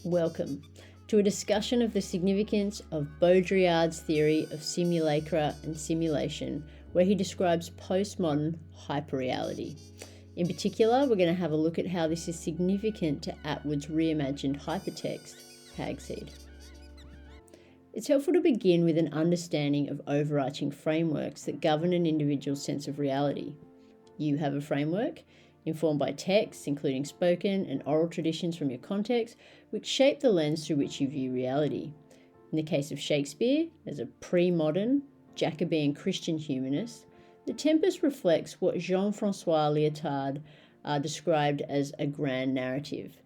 Welcome to a discussion of the significance of Baudrillard's theory of simulacra and simulation, where he describes postmodern hyperreality. In particular, we're going to have a look at how this is significant to Atwood's reimagined hypertext, Hag-Seed. It's helpful to begin with an understanding of overarching frameworks that govern an individual's sense of reality. You have a framework informed by texts, including spoken and oral traditions from your context, which shape the lens through which you view reality. In the case of Shakespeare, as a pre-modern, Jacobean Christian humanist, the Tempest reflects what Jean-François Lyotard described as a grand narrative.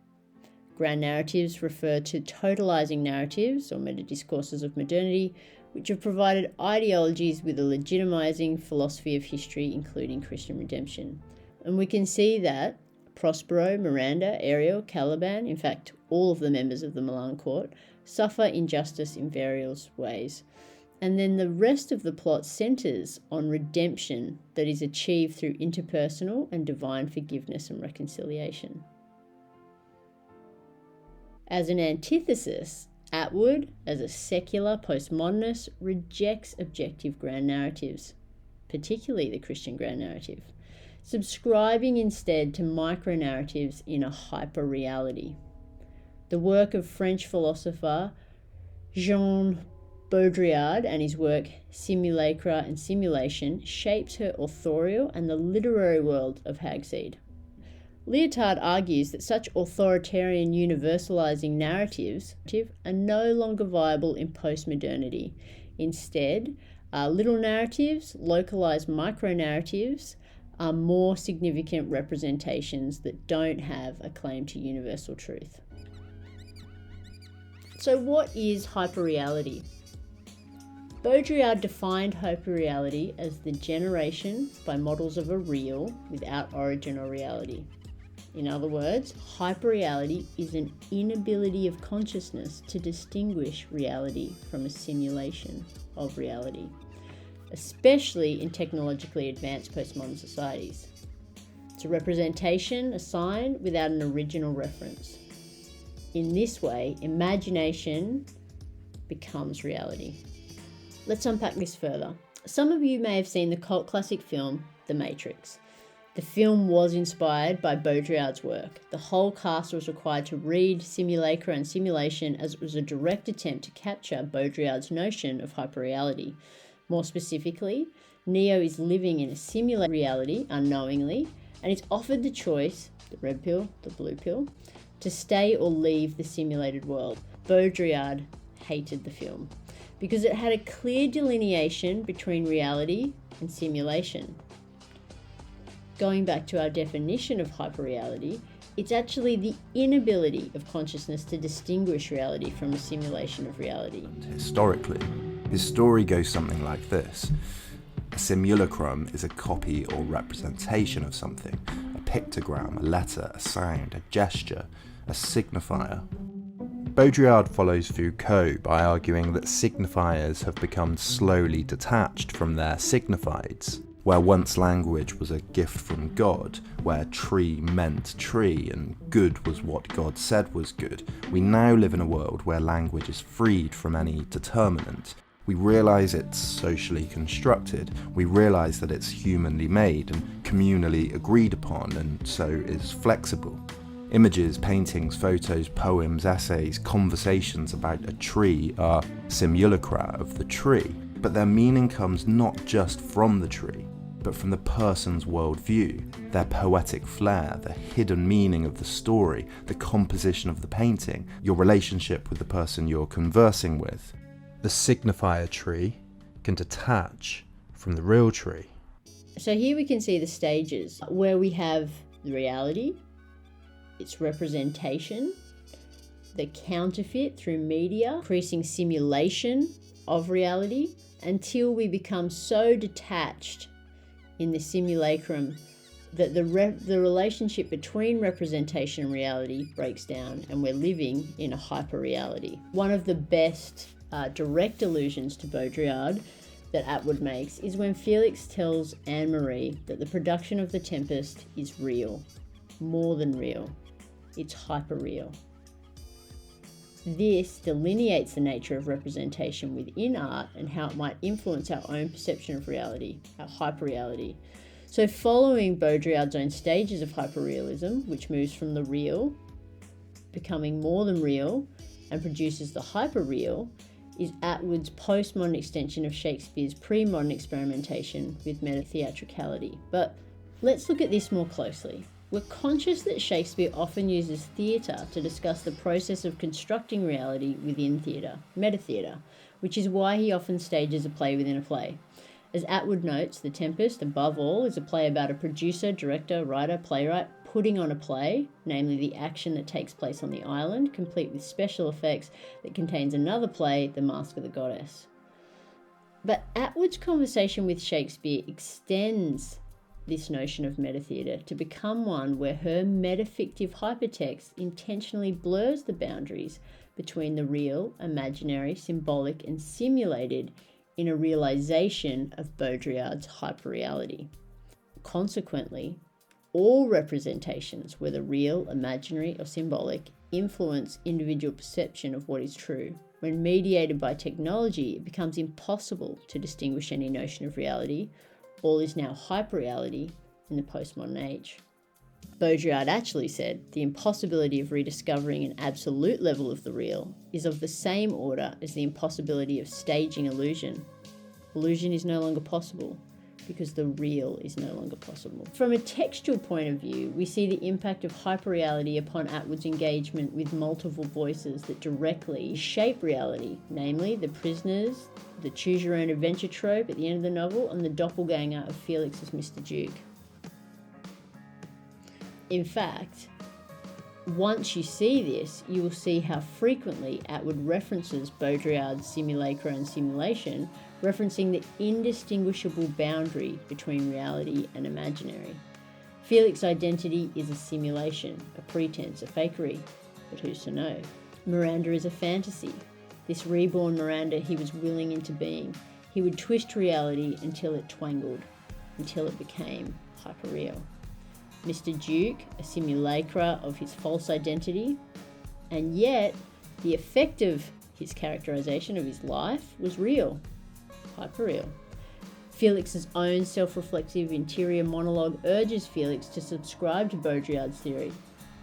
Grand narratives refer to totalizing narratives, or meta-discourses of modernity, which have provided ideologies with a legitimizing philosophy of history, including Christian redemption. And we can see that Prospero, Miranda, Ariel, Caliban, in fact, all of the members of the Milan court, suffer injustice in various ways. And then the rest of the plot centers on redemption that is achieved through interpersonal and divine forgiveness and reconciliation. As an antithesis, Atwood, as a secular postmodernist, rejects objective grand narratives, particularly the Christian grand narrative, subscribing instead to micro-narratives in a hyper-reality. The work of French philosopher Jean Baudrillard and his work Simulacra and Simulation shapes her authorial and the literary world of Hag-Seed. Lyotard argues that such authoritarian universalizing narratives are no longer viable in postmodernity. Instead, little narratives, localized micro-narratives, are more significant representations that don't have a claim to universal truth. So what is hyperreality? Baudrillard defined hyperreality as the generation by models of a real without origin or reality. In other words, hyperreality is an inability of consciousness to distinguish reality from a simulation of reality, especially in technologically advanced postmodern societies. It's a representation assigned without an original reference. In this way, imagination becomes reality. Let's unpack this further. Some of you may have seen the cult classic film, The Matrix. The film was inspired by Baudrillard's work. The whole cast was required to read Simulacra and Simulation as it was a direct attempt to capture Baudrillard's notion of hyperreality. More specifically, Neo is living in a simulated reality unknowingly and is offered the choice, the red pill, the blue pill, to stay or leave the simulated world. Baudrillard hated the film because it had a clear delineation between reality and simulation. Going back to our definition of hyperreality, it's actually the inability of consciousness to distinguish reality from a simulation of reality. Historically, his story goes something like this. A simulacrum is a copy or representation of something, a pictogram, a letter, a sound, a gesture, a signifier. Baudrillard follows Foucault by arguing that signifiers have become slowly detached from their signifieds. Where once language was a gift from God, where tree meant tree and good was what God said was good, we now live in a world where language is freed from any determinant. We realise it's socially constructed, we realise that it's humanly made and communally agreed upon, and so is flexible. Images, paintings, photos, poems, essays, conversations about a tree are simulacra of the tree, but their meaning comes not just from the tree, but from the person's worldview, their poetic flair, the hidden meaning of the story, the composition of the painting, your relationship with the person you're conversing with. The signifier tree can detach from the real tree. So here we can see the stages where we have the reality, its representation, the counterfeit through media, increasing simulation of reality, until we become so detached in the simulacrum that the relationship between representation and reality breaks down and we're living in a hyper-reality. One of the best direct allusions to Baudrillard that Atwood makes is when Felix tells Anne-Marie that the production of the Tempest is real, more than real. It's hyper-real. This delineates the nature of representation within art and how it might influence our own perception of reality, our hyperreality. So following Baudrillard's own stages of hyperrealism, which moves from the real, becoming more than real, and produces the hyperreal, is Atwood's postmodern extension of Shakespeare's pre-modern experimentation with meta-theatricality. But let's look at this more closely. We're conscious that Shakespeare often uses theatre to discuss the process of constructing reality within theatre, meta-theatre, which is why he often stages a play within a play. As Atwood notes, The Tempest, above all, is a play about a producer, director, writer, playwright putting on a play, namely the action that takes place on the island, complete with special effects that contains another play, The Mask of the Goddess. But Atwood's conversation with Shakespeare extends this notion of meta-theatre to become one where her metafictive hypertext intentionally blurs the boundaries between the real, imaginary, symbolic, and simulated in a realization of Baudrillard's hyperreality. Consequently, all representations, whether real, imaginary, or symbolic, influence individual perception of what is true. When mediated by technology, it becomes impossible to distinguish any notion of reality. All is now hyperreality in the postmodern age. Baudrillard actually said, the impossibility of rediscovering an absolute level of the real is of the same order as the impossibility of staging illusion. Illusion is no longer possible because the real is no longer possible. From a textual point of view, we see the impact of hyperreality upon Atwood's engagement with multiple voices that directly shape reality, namely the prisoners, the choose-your-own-adventure trope at the end of the novel, and the doppelganger of Felix as Mr. Duke. In fact, once you see this, you will see how frequently Atwood references Baudrillard's Simulacra and Simulation, referencing the indistinguishable boundary between reality and imaginary. Felix's identity is a simulation, a pretense, a fakery, but who's to know? Miranda is a fantasy. This reborn Miranda he was willing into being. He would twist reality until it twangled, until it became hyperreal. Mr. Duke, a simulacra of his false identity, and yet the effect of his characterization of his life was real, hyperreal. Felix's own self-reflective interior monologue urges Felix to subscribe to Baudrillard's theory.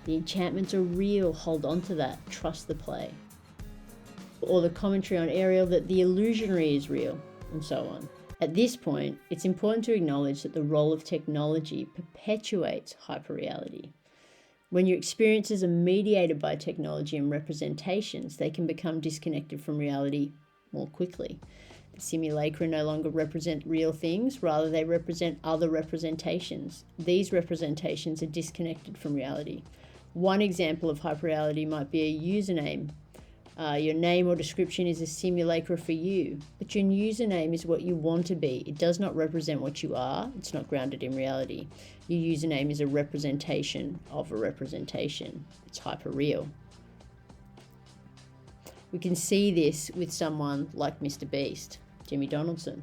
The enchantments are real, hold on to that, trust the play. Or the commentary on Ariel that the illusionary is real, and so on. At this point, it's important to acknowledge that the role of technology perpetuates hyperreality. When your experiences are mediated by technology and representations, they can become disconnected from reality more quickly. The simulacra no longer represent real things, rather they represent other representations. These representations are disconnected from reality. One example of hyperreality might be a username. Your name or description is a simulacra for you, but your username is what you want to be. It does not represent what you are. It's not grounded in reality. Your username is a representation of a representation. It's hyperreal. We can see this with someone like Mr. Beast, Jimmy Donaldson.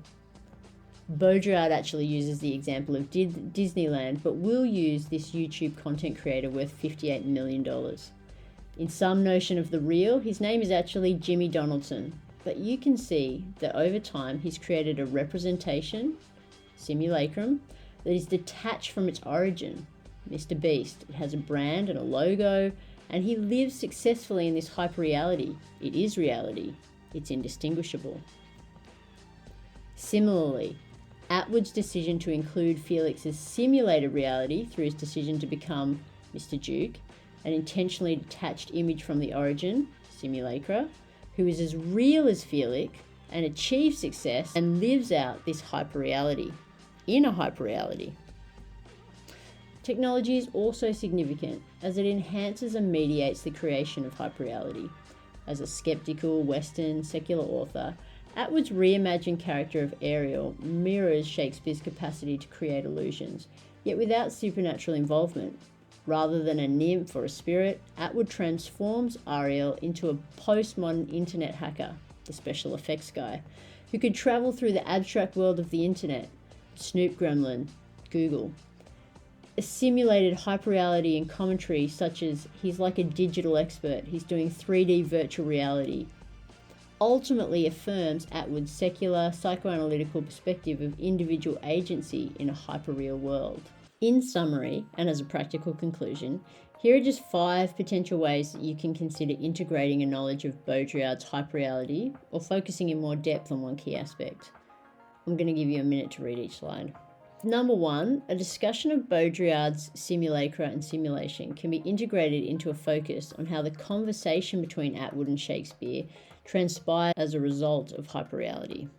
Baudrillard actually uses the example of Disneyland, but will use this YouTube content creator worth $58 million. In some notion of the real, his name is actually Jimmy Donaldson, but you can see that over time he's created a representation, simulacrum, that is detached from its origin, Mr. Beast. It has a brand and a logo, and he lives successfully in this hyperreality. It is reality. It's indistinguishable. Similarly, Atwood's decision to include Felix's simulated reality through his decision to become Mr. Duke, an intentionally detached image from the origin, simulacra, who is as real as Felix and achieves success and lives out this hyperreality, in a hyperreality. Technology is also significant as it enhances and mediates the creation of hyperreality. As a skeptical Western secular author, Atwood's reimagined character of Ariel mirrors Shakespeare's capacity to create illusions, yet without supernatural involvement. Rather than a nymph or a spirit, Atwood transforms Ariel into a postmodern internet hacker, the special effects guy, who could travel through the abstract world of the internet, Snoop Gremlin, Google. a simulated hyperreality and commentary, such as he's like a digital expert, he's doing 3D virtual reality, ultimately affirms Atwood's secular psychoanalytical perspective of individual agency in a hyperreal world. In summary, and as a practical conclusion, here are just 5 potential ways that you can consider integrating a knowledge of Baudrillard's hyperreality or focusing in more depth on one key aspect. I'm going to give you a minute to read each slide. Number 1, a discussion of Baudrillard's simulacra and simulation can be integrated into a focus on how the conversation between Atwood and Shakespeare transpired as a result of hyperreality.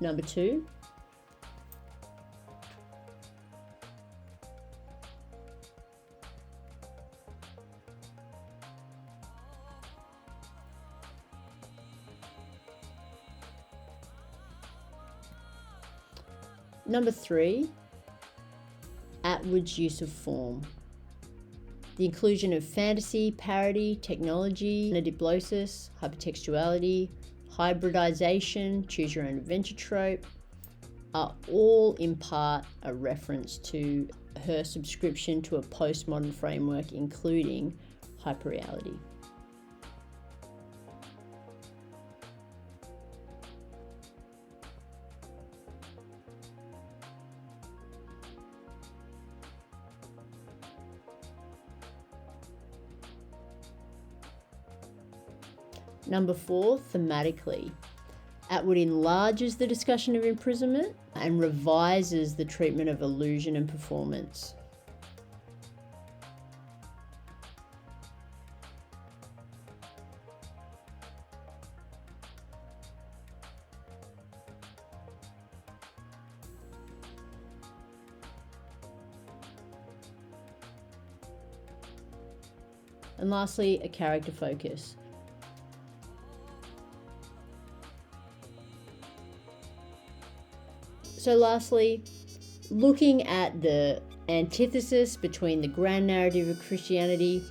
Number 2, Number 3, Atwood's use of form. The inclusion of fantasy, parody, technology, anadiplosis, hypertextuality, hybridization, choose your own adventure trope are all in part a reference to her subscription to a postmodern framework, including hyperreality. Number 4, thematically. Atwood enlarges the discussion of imprisonment and revises the treatment of illusion and performance. And lastly, a character focus. So lastly, looking at the antithesis between the grand narrative of Christianity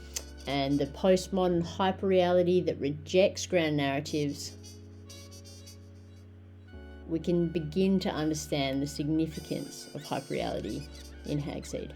and the postmodern hyperreality that rejects grand narratives, we can begin to understand the significance of hyperreality in Hagseed.